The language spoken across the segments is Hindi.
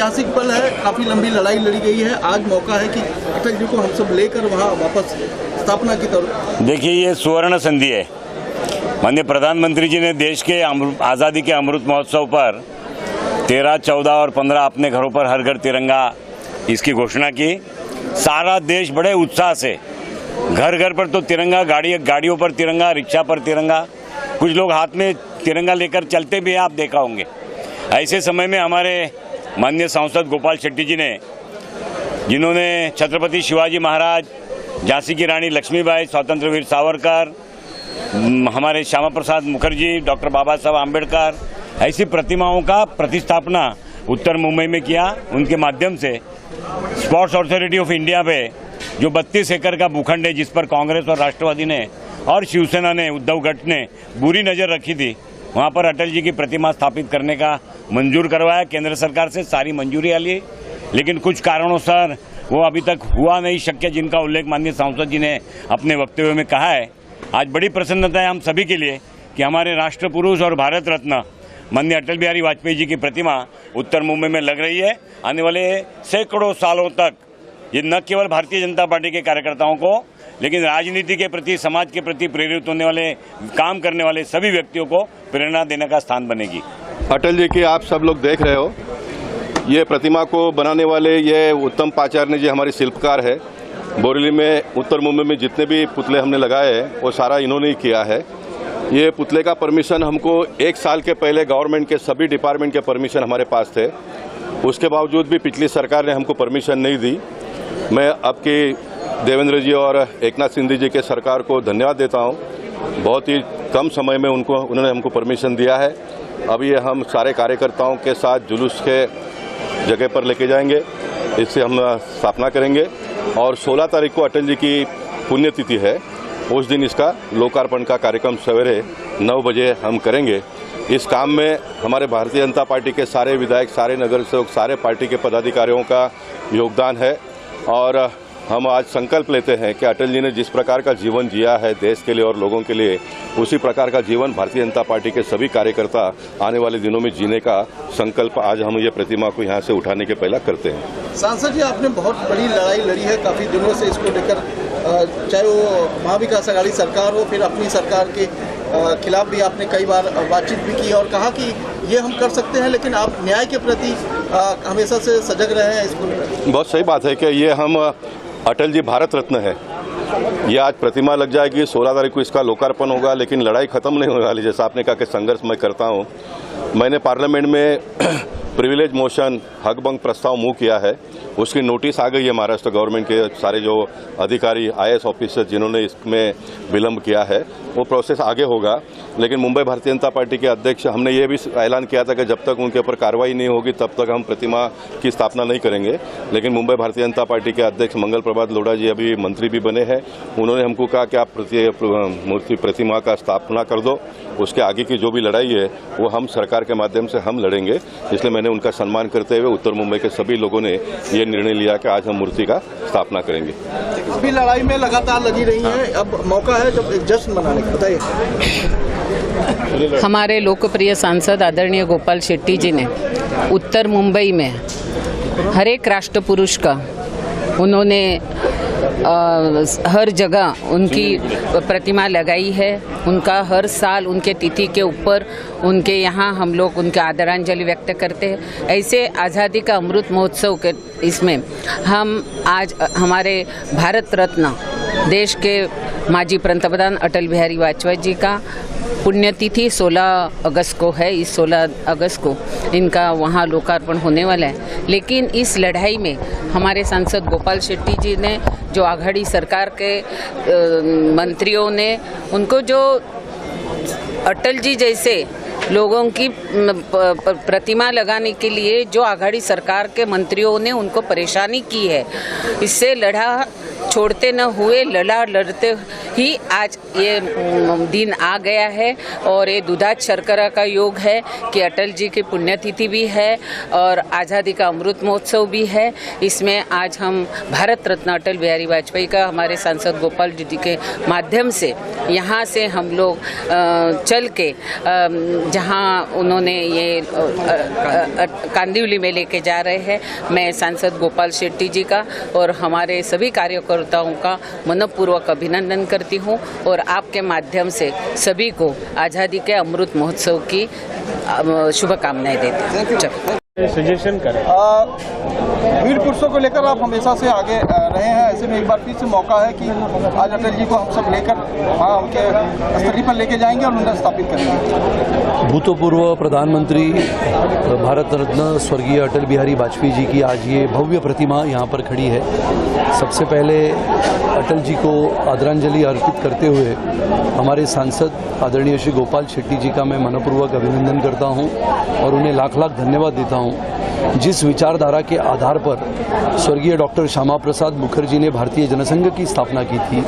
ऐतिहासिक पल है, काफ़ी लंबी लड़ाई लड़ी गई है, आज मौका है कि अटल जी को हम सब लेकर वहाँ वापस स्थापना की तरफ। देखिए, ये सुवर्ण संधि है। माननीय प्रधानमंत्री जी ने देश के आज़ादी के अमृत महोत्सव पर 13, 14 और 15 अपने घरों पर हर घर तिरंगा इसकी घोषणा की। सारा देश बड़े उत्साह से, घर घर पर तो तिरंगा, गाड़ियों पर तिरंगा, रिक्शा पर तिरंगा, कुछ लोग हाथ में तिरंगा लेकर चलते भी हैं, आप देखा होंगे। ऐसे समय में हमारे माननीय सांसद गोपाल शेट्टी जी ने, जिन्होंने छत्रपति शिवाजी महाराज, झांसी की रानी लक्ष्मीबाई, स्वतंत्र वीर सावरकर, हमारे श्यामा प्रसाद मुखर्जी, डॉक्टर बाबा साहब आम्बेडकर, ऐसी प्रतिमाओं का प्रतिस्थापना उत्तर मुंबई में किया। उनके माध्यम से स्पोर्ट्स अथॉरिटी ऑफ इंडिया पे जो 32 एकड़ का भूखंड है, जिस पर कांग्रेस और राष्ट्रवादी ने और शिवसेना ने, उद्धव गट ने बुरी नज़र रखी थी, वहाँ पर अटल जी की प्रतिमा स्थापित करने का मंजूर करवाया। केंद्र सरकार से सारी मंजूरी आ ली, लेकिन कुछ कारणों से वो अभी तक हुआ नहीं शक्य, जिनका उल्लेख माननीय सांसद जी ने अपने वक्तव्य में कहा है। आज बड़ी प्रसन्नता है हम सभी के लिए कि हमारे राष्ट्र पुरुष और भारत रत्न माननीय अटल बिहारी वाजपेयी जी की प्रतिमा उत्तर मुंबई में लग रही है। आने वाले सैकड़ों सालों तक ये न केवल भारतीय जनता पार्टी के कार्यकर्ताओं को, लेकिन राजनीति के प्रति, समाज के प्रति प्रेरित होने वाले, काम करने वाले सभी व्यक्तियों को प्रेरणा देने का स्थान बनेगी। अटल जी की आप सब लोग देख रहे हो, ये प्रतिमा को बनाने वाले ये उत्तम पाचार्य जी हमारे शिल्पकार है। बोरेली में, उत्तर मुंबई में जितने भी पुतले हमने लगाए हैं वो सारा इन्होंने ही किया है। ये पुतले का परमिशन हमको 1 साल के पहले गवर्नमेंट के सभी डिपार्टमेंट के परमिशन हमारे पास थे, उसके बावजूद भी पिछली सरकार ने हमको परमिशन नहीं दी। मैं अब की देवेंद्र जी और एकनाथ शिंदे जी के सरकार को धन्यवाद देता हूँ। बहुत ही कम समय में उन्होंने हमको परमिशन दिया है। अब ये हम सारे कार्यकर्ताओं के साथ जुलूस के जगह पर लेके जाएंगे, इससे हम स्थापना करेंगे और 16 तारीख को अटल जी की पुण्यतिथि है, उस दिन इसका लोकार्पण का कार्यक्रम सवेरे 9 बजे हम करेंगे। इस काम में हमारे भारतीय जनता पार्टी के सारे विधायक, सारे नगर सेवक, सारे पार्टी के पदाधिकारियों का योगदान है और हम आज संकल्प लेते हैं कि अटल जी ने जिस प्रकार का जीवन जिया है देश के लिए और लोगों के लिए, उसी प्रकार का जीवन भारतीय जनता पार्टी के सभी कार्यकर्ता आने वाले दिनों में जीने का संकल्प आज हम ये प्रतिमा को यहाँ से उठाने के पहले करते हैं। सांसद जी, आपने बहुत बड़ी लड़ाई लड़ी है काफ़ी दिनों से इसको लेकर, चाहे वो महाविकास अघाड़ी सरकार हो, फिर अपनी सरकार के खिलाफ भी आपने कई बार बातचीत भी की और कहा कि ये हम कर सकते हैं, लेकिन आप न्याय के प्रति हमेशा से सजग रहे हैं इसको। बहुत सही बात है कि ये हम अटल जी भारत रत्न है, ये आज प्रतिमा लग जाएगी, 16 तारीख को इसका लोकार्पण होगा, लेकिन लड़ाई खत्म नहीं होने वाली। जैसा आपने कहा कि संघर्ष मैं करता हूँ, मैंने पार्लियामेंट में प्रिविलेज मोशन, हक भंग प्रस्ताव मूव किया है, उसकी नोटिस आ गई है महाराष्ट्र गवर्नमेंट के सारे जो अधिकारी, IAS ऑफिसर जिन्होंने इसमें विलंब किया है, वो प्रोसेस आगे होगा। लेकिन मुंबई भारतीय जनता पार्टी के अध्यक्ष, हमने ये भी ऐलान किया था कि जब तक उनके ऊपर कार्रवाई नहीं होगी तब तक हम प्रतिमा की स्थापना नहीं करेंगे। लेकिन मुंबई भारतीय जनता पार्टी के अध्यक्ष मंगल प्रभात लोढ़ा जी अभी मंत्री भी बने हैं, उन्होंने हमको कहा कि आप मूर्ति प्रतिमा का स्थापना कर दो, उसके आगे की जो भी लड़ाई है वो हम सरकार के माध्यम से हम लड़ेंगे। इसलिए मैंने उनका सम्मान करते हुए उत्तर मुंबई के सभी लोगों ने ये निर्णय लिया कि आज हम मूर्ति का स्थापना करेंगे। अभी लड़ाई में लगातार लगी रही है, अब मौका है जब एक जश्न मनाने का। बताइए। हमारे लोकप्रिय सांसद आदरणीय गोपाल शेट्टी जी ने उत्तर मुंबई में हर एक राष्ट्र पुरुष का उन्होंने हर जगह उनकी प्रतिमा लगाई है। उनका हर साल उनके तिथि के ऊपर उनके यहाँ हम लोग उनके आदरांजलि व्यक्त करते हैं। ऐसे आज़ादी का अमृत महोत्सव के इसमें हम आज हमारे भारत रत्न देश के माजी पंतप्रधान अटल बिहारी वाजपेयी जी का पुण्यतिथि 16 अगस्त को है। इस 16 अगस्त को इनका वहाँ लोकार्पण होने वाला है। लेकिन इस लड़ाई में हमारे सांसद गोपाल शेट्टी जी ने, जो आघाड़ी सरकार के मंत्रियों ने, उनको जो अटल जी जैसे लोगों की प्रतिमा लगाने के लिए जो आघाड़ी सरकार के मंत्रियों ने उनको परेशानी की है, इससे लड़ा छोड़ते न हुए, लड़ते ही आज ये दिन आ गया है। और ये दुधात शर्करा का योग है कि अटल जी की पुण्यतिथि भी है और आज़ादी का अमृत महोत्सव भी है। इसमें आज हम भारत रत्न अटल बिहारी वाजपेयी का हमारे सांसद गोपाल जी के माध्यम से यहाँ से हम लोग चल के जहाँ उन्होंने ये कांदिवली में लेके जा रहे हैं, मैं सांसद गोपाल शेट्टी जी का और हमारे सभी कार्यकर्ताओं का मनपूर्वक अभिनंदन करती हूँ और आपके माध्यम से सभी को आज़ादी के अमृत महोत्सव की शुभकामनाएं देती हूँ। सजेशन करें। वीर पुरुषों को लेकर आप हमेशा से आगे रहे हैं, ऐसे में एक बार फिर से मौका है कि आज अटल जी को हम सब लेकर वहाँ उनके स्थली पर लेके जाएंगे और उन्हें स्थापित करेंगे। भूतपूर्व प्रधानमंत्री भारत रत्न स्वर्गीय अटल बिहारी वाजपेयी जी की आज ये भव्य प्रतिमा यहाँ पर खड़ी है। सबसे पहले अटल जी को आदरांजलि अर्पित करते हुए हमारे सांसद आदरणीय श्री गोपाल शेट्टी जी का मैं मनपूर्वक अभिनंदन करता हूँ और उन्हें लाख लाख धन्यवाद देता हूँ। जिस विचारधारा के आधार पर स्वर्गीय डॉक्टर श्यामा प्रसाद मुखर्जी ने भारतीय जनसंघ की स्थापना की थी,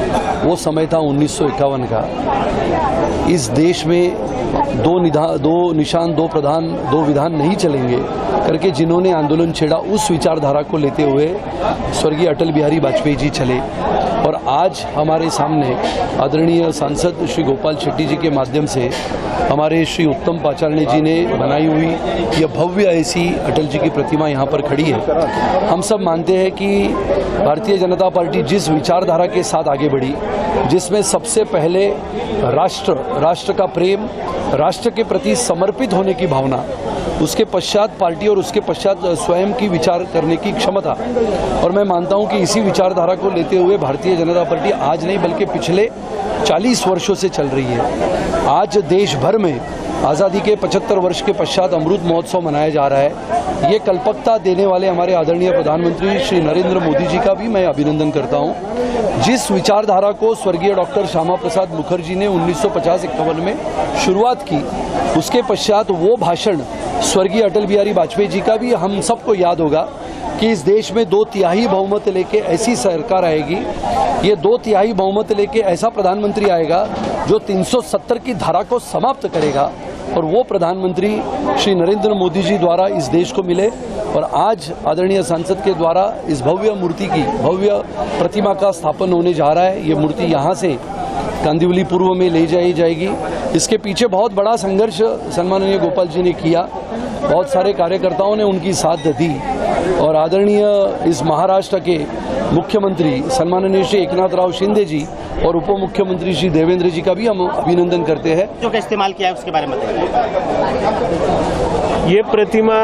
वो समय था 1951 का। इस देश में दो निशान, दो प्रधान, दो विधान नहीं चलेंगे करके जिन्होंने आंदोलन छेड़ा, उस विचारधारा को लेते हुए स्वर्गीय अटल बिहारी वाजपेयी जी चले और आज हमारे सामने आदरणीय सांसद श्री गोपाल शेट्टी जी के माध्यम से हमारे श्री उत्तम पाचारने जी ने बनाई हुई यह भव्य ऐसी अटल जी की प्रतिमा यहाँ पर खड़ी है। हम सब मानते हैं कि भारतीय जनता पार्टी जिस विचारधारा के साथ आगे बढ़ी, जिसमें सबसे पहले राष्ट्र का प्रेम, राष्ट्र के प्रति समर्पित होने की भावना, उसके पश्चात पार्टी और उसके पश्चात स्वयं की विचार करने की क्षमता, और मैं मानता हूं कि इसी विचारधारा को लेते हुए भारतीय जनता पार्टी आज नहीं बल्कि पिछले 40 वर्षों से चल रही है। आज देश भर में आज़ादी के 75 वर्ष के पश्चात अमृत महोत्सव मनाया जा रहा है। ये कल्पकता देने वाले हमारे आदरणीय प्रधानमंत्री श्री नरेंद्र मोदी जी का भी मैं अभिनंदन करता हूँ। जिस विचारधारा को स्वर्गीय डॉक्टर श्यामा प्रसाद मुखर्जी ने 1950-51 में शुरुआत की, उसके पश्चात वो भाषण स्वर्गीय अटल बिहारी वाजपेयी जी का भी हम सबको याद होगा कि इस देश में 2/3 बहुमत लेके ऐसी सरकार आएगी, ये 2/3 बहुमत लेके ऐसा प्रधानमंत्री आएगा जो 370 की धारा को समाप्त करेगा, और वो प्रधानमंत्री श्री नरेंद्र मोदी जी द्वारा इस देश को मिले। और आज आदरणीय सांसद के द्वारा इस भव्य मूर्ति की, भव्य प्रतिमा का स्थापन होने जा रहा है। ये मूर्ति यहाँ से कांदिवली पूर्व में ले जाई जाएगी। इसके पीछे बहुत बड़ा संघर्ष सम्माननीय गोपाल जी ने किया, बहुत सारे कार्यकर्ताओं ने उनकी साथ दी, और आदरणीय इस महाराष्ट्र के मुख्यमंत्री सम्माननीय श्री एकनाथराव शिंदे जी और उप मुख्यमंत्री श्री देवेंद्र जी का भी हम अभिनंदन करते हैं। जो का इस्तेमाल किया है उसके बारे में ये प्रतिमा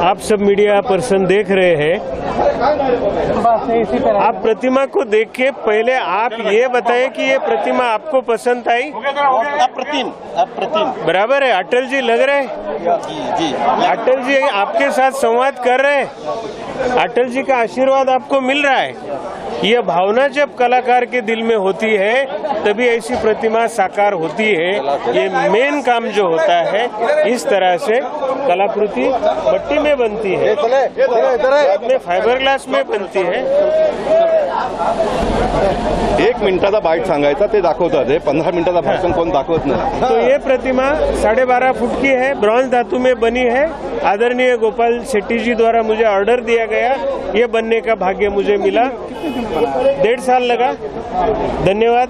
आप सब मीडिया पर्सन देख रहे हैं। आप प्रतिमा को देख के पहले आप ये बताएं कि ये प्रतिमा आपको पसंद आई? अप्रतिम बराबर है। अटल जी लग रहे हैं जी। अटल जी आपके साथ संवाद कर रहे हैं, अटल जी का आशीर्वाद आपको मिल रहा है। यह भावना जब कलाकार के दिल में होती है तभी ऐसी प्रतिमा साकार होती है। ये मेन काम जो होता है, इस तरह से कलाकृति मट्टी में बनती है, बाद में फाइबर ग्लास में बनती है। 1 मिनिटाचा बाईट सांगायचा ते दाखवतात, 15 मिनिटाचा भाषण कोण दाखवत नाही। तो ये प्रतिमा 12.5 फुट की है, ब्रॉन्ज धातु में बनी है। आदरणीय गोपाल शेट्टी जी द्वारा मुझे ऑर्डर दिया गया, ये बनने का भाग्य मुझे मिला। 1.5 साल लगा। धन्यवाद।